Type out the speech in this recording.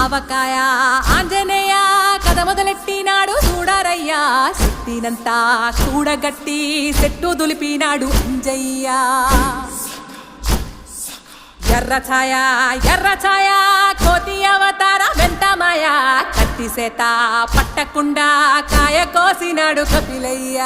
ఆవకాయ ఆంజనేయ కథ మొదలెట్టినాడు చూడారయ్యా శక్తినంతా చూడగట్టి చెట్టు దులిపినాడు అంజయ్య ఎర్ర ఛాయ కోతి అవతార వెంటమాయ కత్తి సేత పట్టకుండా కాయ కోసినాడు కపిలయ్య